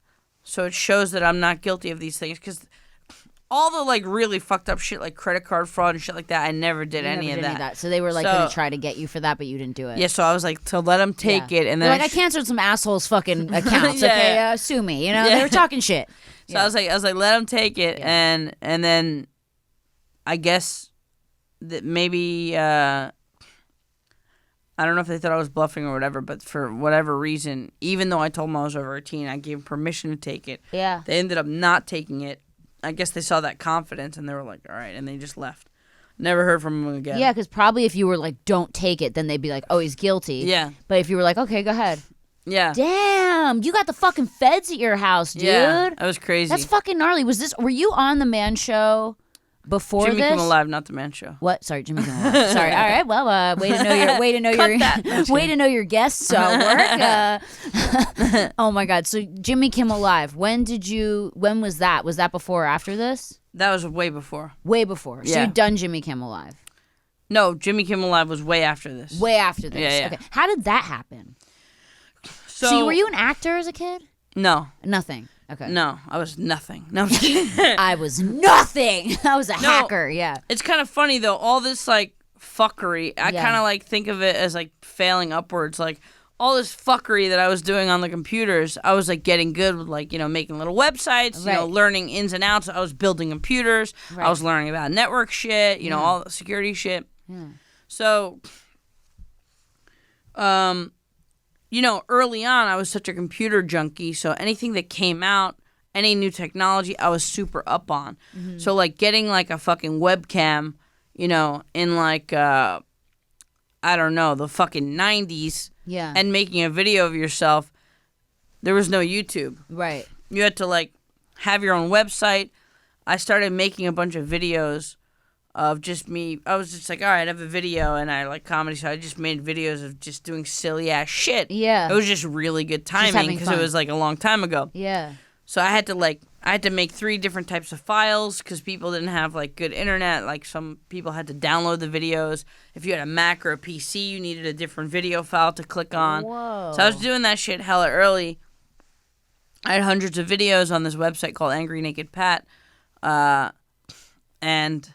so it shows that I'm not guilty of these things? Because all the like really fucked up shit like credit card fraud and shit like that, I never did any of that. So they were like going to try to get you for that, but you didn't do it. Yeah, so I was like, to let them take it. And then I canceled some assholes' fucking accounts. Okay, sue me. You know, they were talking shit. So I was like, let them take it. And then I guess that maybe, I don't know if they thought I was bluffing or whatever, but for whatever reason, even though I told them I was over 18, I gave them permission to take it. Yeah. They ended up not taking it. I guess they saw that confidence and they were like, all right, and they just left. Never heard from them again. Yeah, because probably if you were like, don't take it, then they'd be like, oh, he's guilty. Yeah. But if you were like, okay, go ahead. Yeah. Damn, you got the fucking feds at your house, dude. Yeah, that was crazy. That's fucking gnarly. Were you on the Man Show before Jimmy this? Kimmel Live, not the Man Show. What? Sorry, Jimmy Kimmel Live. Sorry. All right. Well, way to know your guests work. Oh my God. So Jimmy Kimmel Live. When was that? Was that before or after this? That was way before. Way before. So you'd done Jimmy Kimmel Live. No, Jimmy Kimmel Live was way after this. Way after this. Yeah. Okay. How did that happen? So were you an actor as a kid? No. Nothing. Okay. No, I was nothing. No, I'm just kidding. I was nothing. I was a hacker, yeah. It's kind of funny, though. All this, like, fuckery, I kind of, like, think of it as, like, failing upwards. Like, all this fuckery that I was doing on the computers, I was, like, getting good with, like, you know, making little websites, you know, learning ins and outs. I was building computers. Right. I was learning about network shit, you know, all the security shit. Yeah. So, you know, early on, I was such a computer junkie, so anything that came out, any new technology, I was super up on. Mm-hmm. So, like, getting, like, a fucking webcam, you know, in, like, I don't know, the fucking 90s, and making a video of yourself, there was no YouTube. Right. You had to, like, have your own website. I started making a bunch of videos of just me. I was just like, all right, I have a video, and I like comedy, so I just made videos of just doing silly ass shit. Yeah. It was just really good timing because it was like a long time ago. Yeah. So I had to make 3 different types of files because people didn't have like good internet. Like some people had to download the videos. If you had a Mac or a PC, you needed a different video file to click on. Whoa. So I was doing that shit hella early. I had hundreds of videos on this website called Angry Naked Pat, and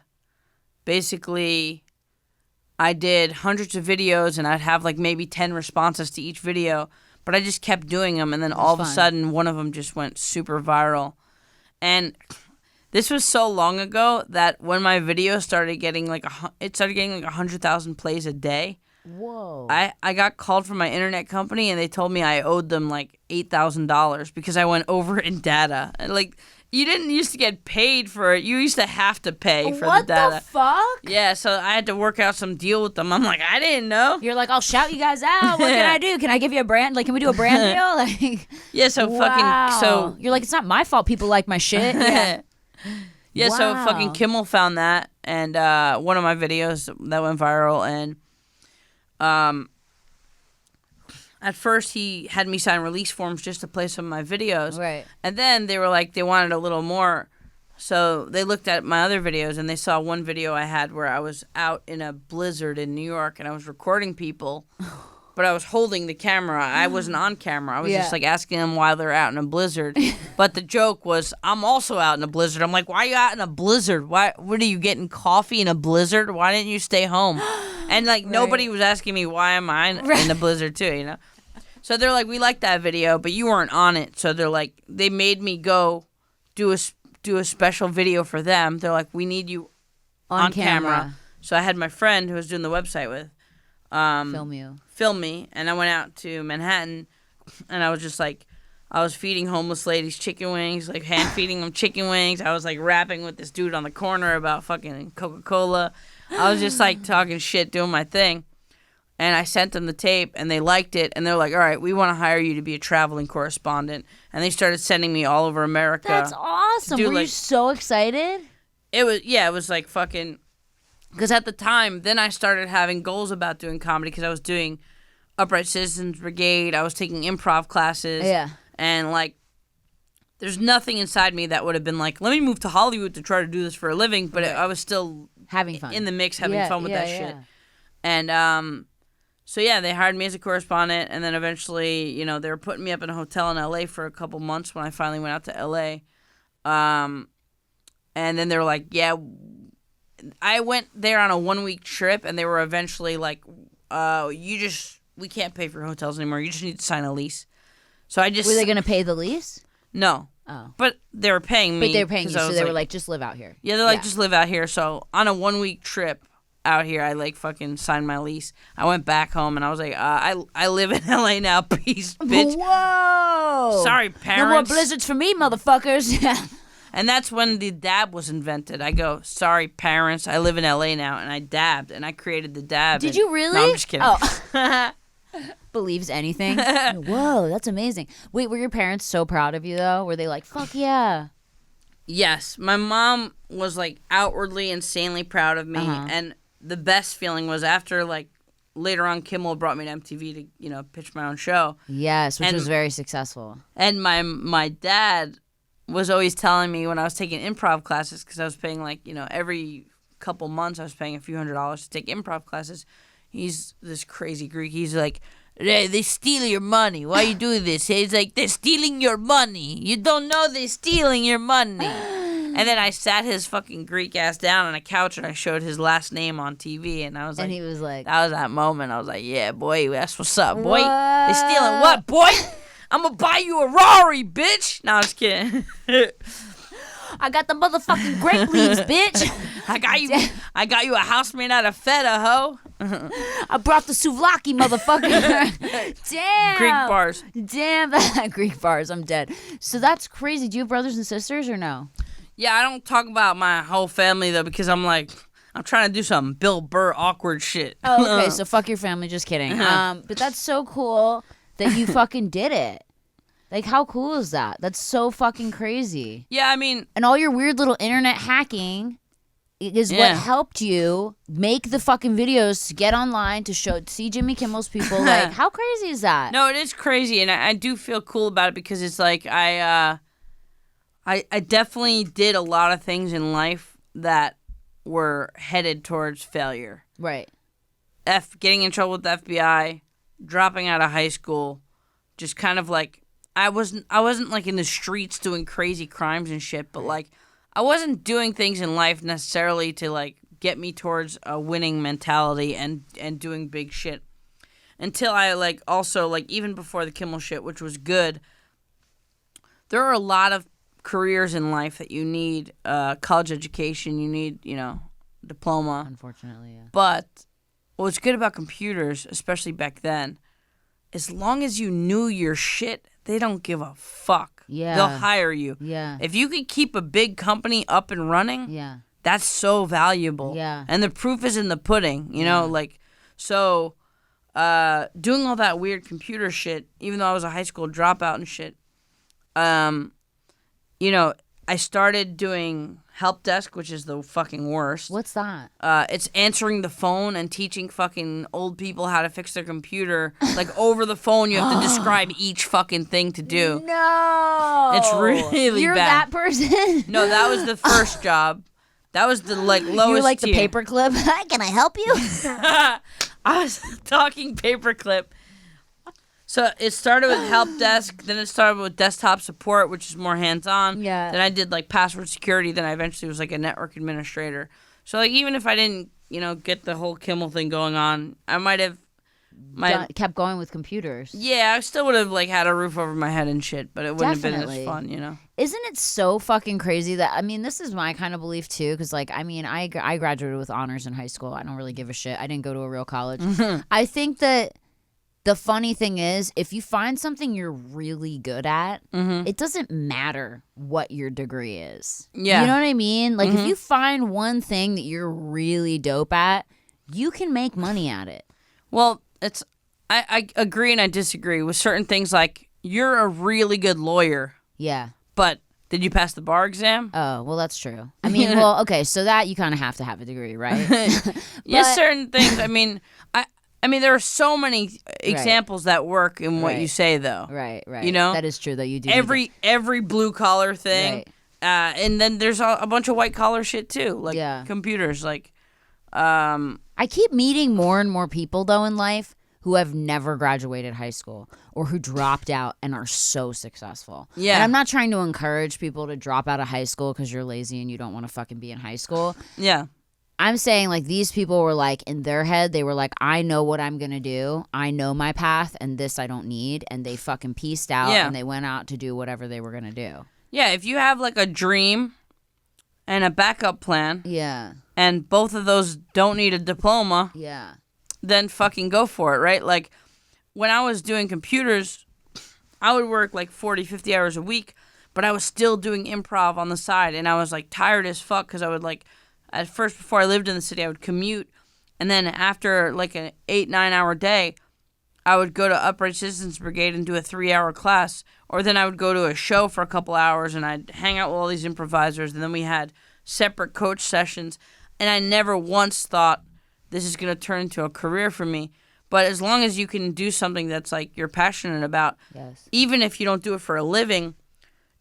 basically, I did hundreds of videos, and I'd have like maybe 10 responses to each video, but I just kept doing them, and then all of a sudden, one of them just went super viral. And this was so long ago that when my video started getting like 100,000 plays a day. Whoa. I got called from my internet company, and they told me I owed them like $8,000 because I went over in data. And like, you didn't used to get paid for it. You used to have to pay for the data. What the fuck? Yeah, so I had to work out some deal with them. I'm like, I didn't know. You're like, I'll shout you guys out. What can I do? Can I give you a brand? Like, can we do a brand deal? Like, yeah, so fucking, you're like, it's not my fault people like my shit. Yeah. Yeah, so fucking Kimmel found that, and one of my videos that went viral, and at first he had me sign release forms just to play some of my videos. Right. And then they were like, they wanted a little more. So they looked at my other videos and they saw one video I had where I was out in a blizzard in New York and I was recording people, but I was holding the camera. I wasn't on camera. I was just like asking them why they're out in a blizzard. But the joke was, I'm also out in a blizzard. I'm like, why are you out in a blizzard? What are you getting coffee in a blizzard? Why didn't you stay home? And like nobody was asking me why am I in the blizzard too, you know? So they're like, we like that video, but you weren't on it. So they're like, they made me go do a special video for them. They're like, we need you on camera. So I had my friend who was doing the website with film me, and I went out to Manhattan, and I was just like, I was feeding homeless ladies chicken wings, like hand feeding them chicken wings. I was like rapping with this dude on the corner about fucking Coca-Cola. I was just like talking shit, doing my thing. And I sent them the tape, and they liked it, and they're like, all right, we want to hire you to be a traveling correspondent. And they started sending me all over America. That's awesome. Were you so excited? It was like fucking, because at the time, then I started having goals about doing comedy, because I was doing Upright Citizens Brigade, I was taking improv classes. Yeah. And like, there's nothing inside me that would have been like, let me move to Hollywood to try to do this for a living, but I was still having fun in the mix, having fun with that shit. And so yeah, they hired me as a correspondent, and then eventually, you know, they were putting me up in a hotel in LA for a couple months when I finally went out to LA. And then they were like, yeah, I went there on a 1-week trip, and they were eventually like, we can't pay for hotels anymore. You just need to sign a lease. So I just... Were they going to pay the lease? No. Oh. But they were paying me. But they were paying you, so they were like, just live out here. Yeah, they're like, just live out here. So on a 1-week trip out here, I like fucking signed my lease. I went back home and I was like, I live in LA now. Peace, bitch. Whoa. Sorry, parents. No more blizzards for me, motherfuckers. And that's when the dab was invented. I go, sorry, parents. I live in LA now. And I dabbed and I created the dab. Did you really? No, I'm just kidding. Oh. Believes anything. Whoa, that's amazing. Wait, were your parents so proud of you though? Were they like, fuck yeah? Yes. My mom was like outwardly insanely proud of me. And the best feeling was after like later on Kimmel brought me to MTV to, you know, pitch my own show. Yes, which was very successful. And my dad was always telling me when I was taking improv classes, because I was paying like, you know, every couple months I was paying a few $100s to take improv classes. He's this crazy Greek. He's like, they steal your money. Why are you doing this? He's like, they're stealing your money. You don't know they're stealing your money. And then I sat his fucking Greek ass down on a couch and I showed his last name on TV. And I was like, and he was like, that was that moment. I was like, yeah, boy, that's what's up, boy. They stealing what, boy? I'm going to buy you a Rari, bitch. No, I'm just kidding. I got the motherfucking grape leaves, bitch. I got you a house made out of feta, ho. I brought the souvlaki, motherfucker. Damn. Greek bars. Damn. Greek bars. I'm dead. So that's crazy. Do you have brothers and sisters or no? Yeah, I don't talk about my whole family, though, because I'm trying to do some Bill Burr awkward shit. Oh, okay. So fuck your family. Just kidding. But that's so cool that you fucking did it. Like, how cool is that? That's so fucking crazy. Yeah, I mean... And all your weird little internet hacking is what helped you make the fucking videos to get online, to see Jimmy Kimmel's people. Like, how crazy is that? No, it is crazy, and I do feel cool about it because it's like I definitely did a lot of things in life that were headed towards failure. Right. Getting in trouble with the FBI, dropping out of high school, just kind of like... I wasn't like in the streets doing crazy crimes and shit, but like I wasn't doing things in life necessarily to like get me towards a winning mentality and doing big shit. Until I like also like even before the Kimmel shit, which was good. There are a lot of careers in life that you need college education, you need, you know, diploma. Unfortunately, yeah. But what's good about computers, especially back then, as long as you knew your shit, they don't give a fuck. Yeah. They'll hire you. Yeah. If you could keep a big company up and running, yeah, that's so valuable. Yeah. And the proof is in the pudding, you know? Like, so doing all that weird computer shit, even though I was a high school dropout and shit, you know, I started doing help desk, which is the fucking worst. What's that? It's answering the phone and teaching fucking old people how to fix their computer. Like, over the phone, you have to describe each fucking thing to do. No. It's really You're bad. that person? No, that was the first job. That was the, like, lowest You were like tier. the paperclip? Can I help you? I was talking paperclip. So it started with help desk, then it started with desktop support, which is more hands-on. Yeah. Then I did, like, password security. Then I eventually was, like, a network administrator. So, like, even if I didn't, get the whole Kimmel thing going on, I might have... kept going with computers. Yeah, I still would have, like, had a roof over my head and shit, but it wouldn't Definitely. have been as fun, Isn't it so fucking crazy that, I mean, this is my kind of belief too, because, like, I mean, I graduated with honors in high school. I don't really give a shit. I didn't go to a real college. I think that the funny thing is, if you find something you're really good at, it doesn't matter what your degree is. Yeah. You know what I mean? Like, if you find one thing that you're really dope at, you can make money at it. Well, I agree and I disagree with certain things. Like, you're a really good lawyer. Yeah. But did you pass the bar exam? Oh, well, that's true. I mean, well, okay, so that you kind of have to have a degree, right? Yes, certain things. I mean, there are so many examples that work in what you say, though. Right. That is true, though. You do every blue collar thing, Right. and then there's a bunch of white collar shit too, like computers. Like, I keep meeting more and more people, though, in life who have never graduated high school or who dropped out and are so successful. Yeah. And I'm not trying to encourage people to drop out of high school because you're lazy and you don't want to fucking be in high school. Yeah. I'm saying, like, these people were, like, in their head, they were like, I know what I'm going to do. I know my path, and this I don't need. And they fucking pieced out, and they went out to do whatever they were going to do. Yeah, if you have, like, a dream and a backup plan. Yeah. And both of those don't need a diploma. Yeah. Then fucking go for it, right? Like, when I was doing computers, I would work, like, 40, 50 hours a week, but I was still doing improv on the side. And I was, like, tired as fuck because I would, like... At first, before I lived in the city, I would commute. And then after, like, an 8-9 hour day, I would go to Upright Citizens Brigade and do a 3-hour class. Or then I would go to a show for a couple hours, and I'd hang out with all these improvisers. And then we had separate coach sessions. And I never once thought, this is going to turn into a career for me. But as long as you can do something that's, like, you're passionate about, even if you don't do it for a living...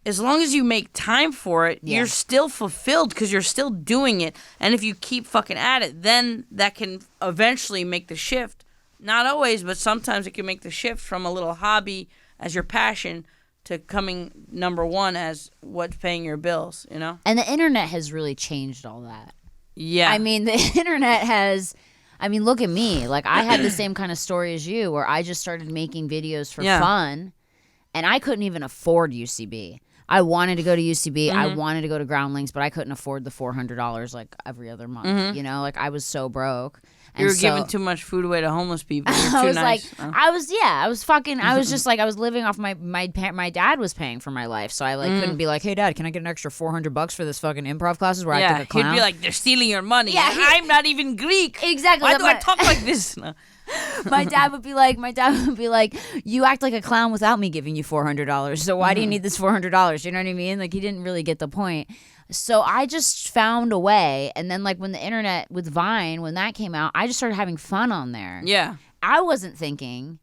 As long as you make time for it, you're still fulfilled because you're still doing it. And if you keep fucking at it, then that can eventually make the shift. Not always, but sometimes it can make the shift from a little hobby as your passion to coming number one as what's paying your bills, And the internet has really changed all that. Yeah. I mean, the internet has... I mean, look at me. Like, I had the same kind of story as you where I just started making videos for fun, and I couldn't even afford UCB. I wanted to go to UCB. I wanted to go to Groundlings, but I couldn't afford the $400 like every other month. Like, I was so broke. And you were giving too much food away to homeless people. You're too I was nice. like, I was just like, I was living off my dad was paying for my life, so I couldn't be like, hey dad, can I get an extra $400 for this fucking improv classes where I took a clown? He'd be like, they're stealing your money. Yeah, I'm not even Greek. Exactly. Why do I talk like this? No. My dad would be like, you act like a clown without me giving you $400. So why do you need this $400? You know what I mean? Like, he didn't really get the point. So I just found a way. And then, like, when the internet with Vine, when that came out, I just started having fun on there. Yeah. I wasn't thinking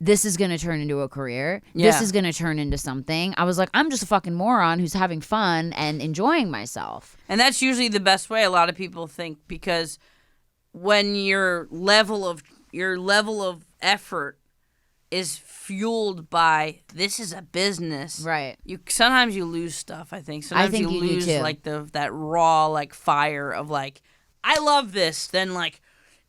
this is going to turn into a career. Yeah. This is going to turn into something. I was like, I'm just a fucking moron who's having fun and enjoying myself. And that's usually the best way a lot of people think, because when your level of effort is fueled by this is a business, right? Sometimes you lose stuff. I think sometimes you lose like that raw like fire of like, I love this. Then like,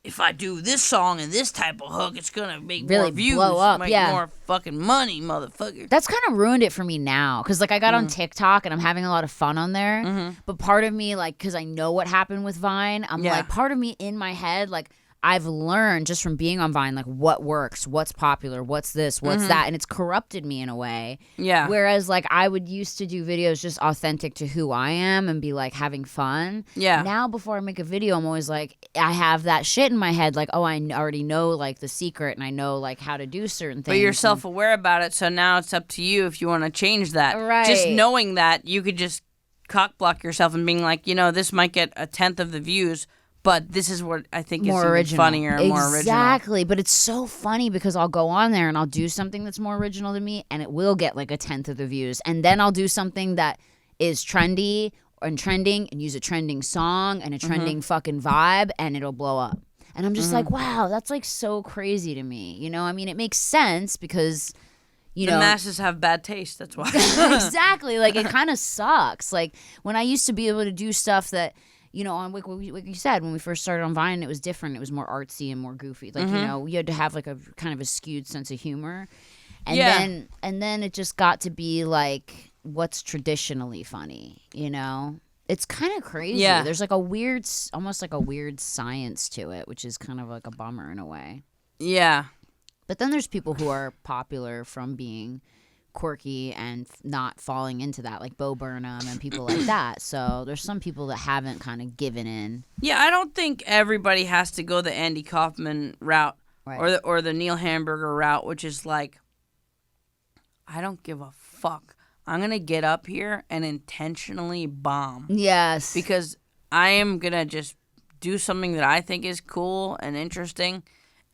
if I do this song and this type of hook, it's gonna make really more views, blow up, make more fucking money, motherfucker. That's kind of ruined it for me now, because like I got on TikTok and I'm having a lot of fun on there. But part of me, like, because I know what happened with Vine, I'm like, part of me in my head, like, I've learned just from being on Vine, like, what works, what's popular, what's this, what's that, and it's corrupted me in a way. Yeah. Whereas, like, I would used to do videos just authentic to who I am and be, like, having fun. Yeah. Now, before I make a video, I'm always, like, I have that shit in my head, like, oh, I already know, like, the secret, and I know, like, how to do certain things. But you're self-aware about it, so now it's up to you if you want to change that. Right. Just knowing that, you could just cock block yourself and being like, this might get 1/10 of the views, but this is what I think is more original. funnier and more original. Exactly, but it's so funny because I'll go on there and I'll do something that's more original to me, and it will get like 1/10 of the views, and then I'll do something that is trendy and trending and use a trending song and a trending fucking vibe, and it'll blow up. And I'm just like, wow, that's like so crazy to me. I mean, it makes sense because, the masses have bad taste. That's why. Exactly. Like, it kind of sucks. Like, when I used to be able to do stuff that, on like you said, when we first started on Vine, it was different. It was more artsy and more goofy. Like, you had to have like a kind of a skewed sense of humor. And then it just got to be like, what's traditionally funny, It's kind of crazy. Yeah. There's like almost like a weird science to it, which is kind of like a bummer in a way. Yeah. But then there's people who are popular from being quirky and not falling into that, like Bo Burnham and people like that. So there's some people that haven't kind of given in. Yeah, I don't think everybody has to go the Andy Kaufman route, right, or the Neil Hamburger route, which is like, I don't give a fuck. I'm going to get up here and intentionally bomb. Yes. Because I am going to just do something that I think is cool and interesting,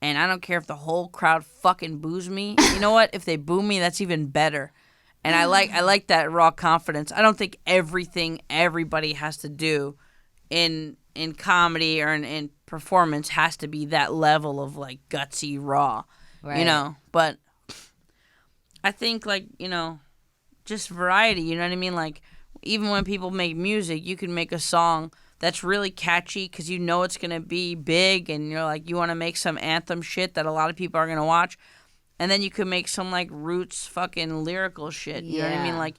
and I don't care if the whole crowd fucking boos me. You know what? If they boo me, that's even better. And I like that raw confidence. I don't think everything everybody has to do in comedy or in performance has to be that level of like gutsy raw. Right. But I think like, just variety, you know what I mean? Like, even when people make music, you can make a song that's really catchy because it's going to be big, and you're like, you want to make some anthem shit that a lot of people are going to watch. And then you could make some, like, roots fucking lyrical shit, you know what I mean? Like,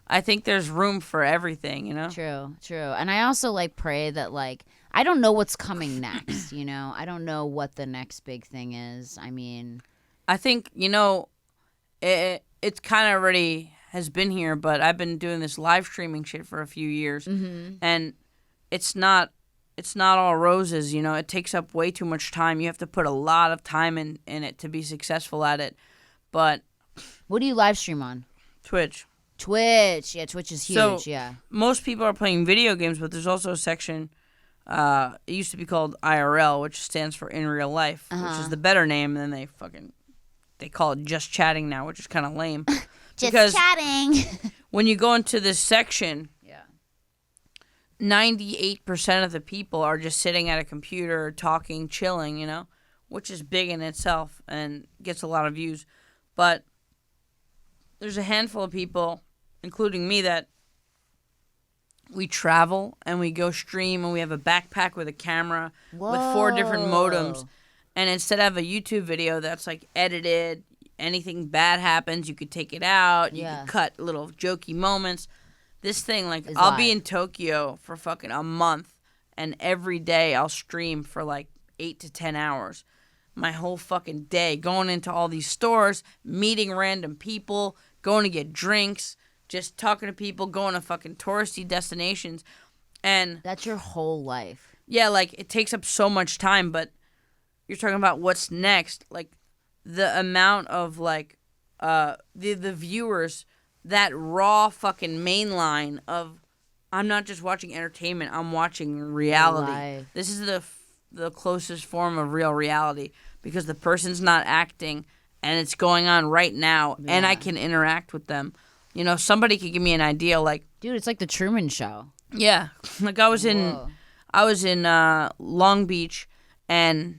I think there's room for everything, True. And I also, like, pray that, like, I don't know what's coming next, I don't know what the next big thing is. I mean, I think, it's kind of already has been here, but I've been doing this live streaming shit for a few years, and it's not all roses, It takes up way too much time. You have to put a lot of time in it to be successful at it. But what do you live stream on? Twitch. Yeah, Twitch is huge. So, most people are playing video games, but there's also a section. It used to be called IRL, which stands for in real life, which is the better name. And then they call it just chatting now, which is kind of lame. Just chatting. When you go into this section, 98% of the people are just sitting at a computer, talking, chilling, which is big in itself and gets a lot of views. But there's a handful of people, including me, that we travel and we go stream, and we have a backpack with a camera with 4 different modems. And instead of a YouTube video that's like edited, anything bad happens, you could take it out, you could cut little jokey moments. This thing, like, I'll be in Tokyo for fucking a month, and every day I'll stream for like 8 to 10 hours. My whole fucking day, going into all these stores, meeting random people, going to get drinks, just talking to people, going to fucking touristy destinations. And that's your whole life. Yeah, like, it takes up so much time, but you're talking about what's next. Like, the amount of, like, the viewers, that raw fucking mainline of, I'm not just watching entertainment, I'm watching reality. Life. This is the closest form of real reality, because the person's not acting and it's going on right now, and I can interact with them. Somebody could give me an idea, like, dude, it's like the Truman Show. Yeah, like I was in Long Beach, and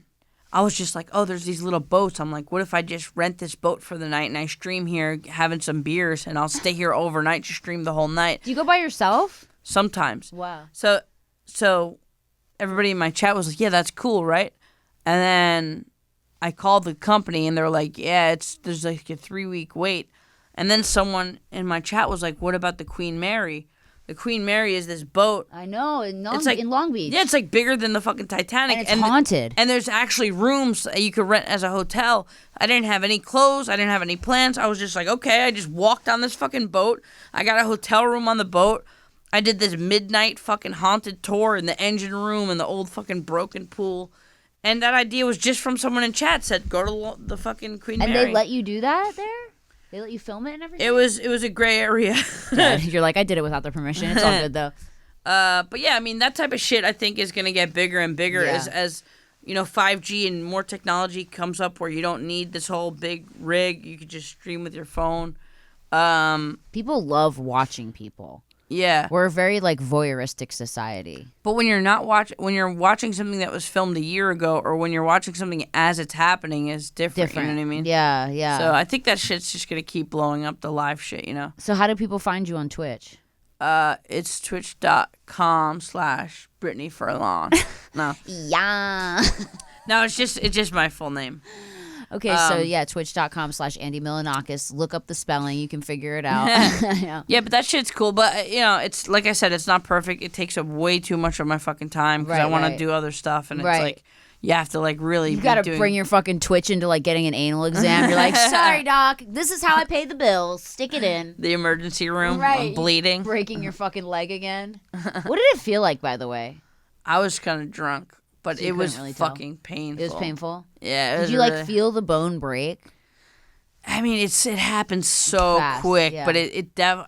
I was just like, oh, there's these little boats. I'm like, what if I just rent this boat for the night and I stream here having some beers, and I'll stay here overnight to stream the whole night. Do you go by yourself? Sometimes. Wow. So everybody in my chat was like, yeah, that's cool, right? And then I called the company, and they're like, yeah, there's like a 3-week wait. And then someone in my chat was like, what about the Queen Mary? The Queen Mary is this boat. I know, in Long Beach. Yeah, it's like bigger than the fucking Titanic. And it's haunted. And there's actually rooms that you could rent as a hotel. I didn't have any clothes. I didn't have any plans. I was just like, okay, I just walked on this fucking boat. I got a hotel room on the boat. I did this midnight fucking haunted tour in the engine room and the old fucking broken pool. And that idea was just from someone in chat said, go to the fucking Queen Mary. And they let you do that there? They let you film it and everything? It was a gray area. You're like, I did it without their permission. It's all good, though. But yeah, I mean, that type of shit I think is going to get bigger and bigger as 5G and more technology comes up where you don't need this whole big rig. You could just stream with your phone. People love watching people. Yeah. We're a very, voyeuristic society. But when you're watching something that was filmed a year ago, or when you're watching something as it's happening is different. You know what I mean? Yeah, yeah. So I think that shit's just going to keep blowing up, the live shit, So how do people find you on Twitch? It's twitch.com/Brittany Furlan. No. Yeah. No, it's just my full name. Okay, so yeah, twitch.com/Andy Milonakis. Look up the spelling. You can figure it out. Yeah, but that shit's cool. But, it's like I said, it's not perfect. It takes up way too much of my fucking time because I want to do other stuff. And it's like, you have to really You got to bring your fucking Twitch into getting an anal exam. You're like, sorry, doc. This is how I pay the bills. Stick it in. The emergency room. I'm bleeding. Breaking your fucking leg again. What did it feel like, by the way? I was kind of drunk. But So it was really fucking painful. It was painful? Yeah. Did you feel the bone break? I mean, it happened so fast, quick, yeah. but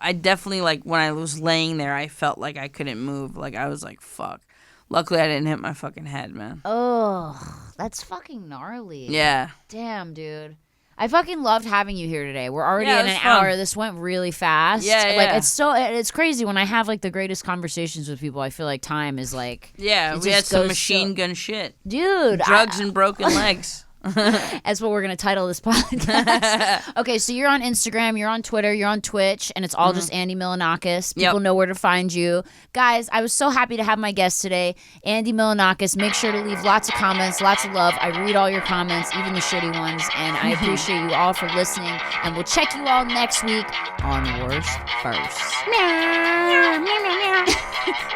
I definitely when I was laying there, I felt like I couldn't move. I was like, fuck. Luckily, I didn't hit my fucking head, man. Oh, that's fucking gnarly. Yeah. Damn, dude. I fucking loved having you here today. We're already in an fun. hour. This went really fast. Yeah. It's crazy when I have the greatest conversations with people. I feel like time is Yeah, we had some machine gun shit. Dude. Drugs and broken legs. That's what we're going to title this podcast. Okay, so you're on Instagram, you're on Twitter, you're on Twitch, and it's all just Andy Milonakis. People know where to find you. Guys, I was so happy to have my guest today, Andy Milonakis. Make sure to leave lots of comments, lots of love. I read all your comments, even the shitty ones, and I appreciate you all for listening. And we'll check you all next week on Worst First. Meow, meow, meow, meow. Do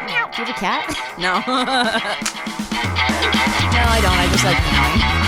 you have a cat? No. No, I don't. I just like meowing.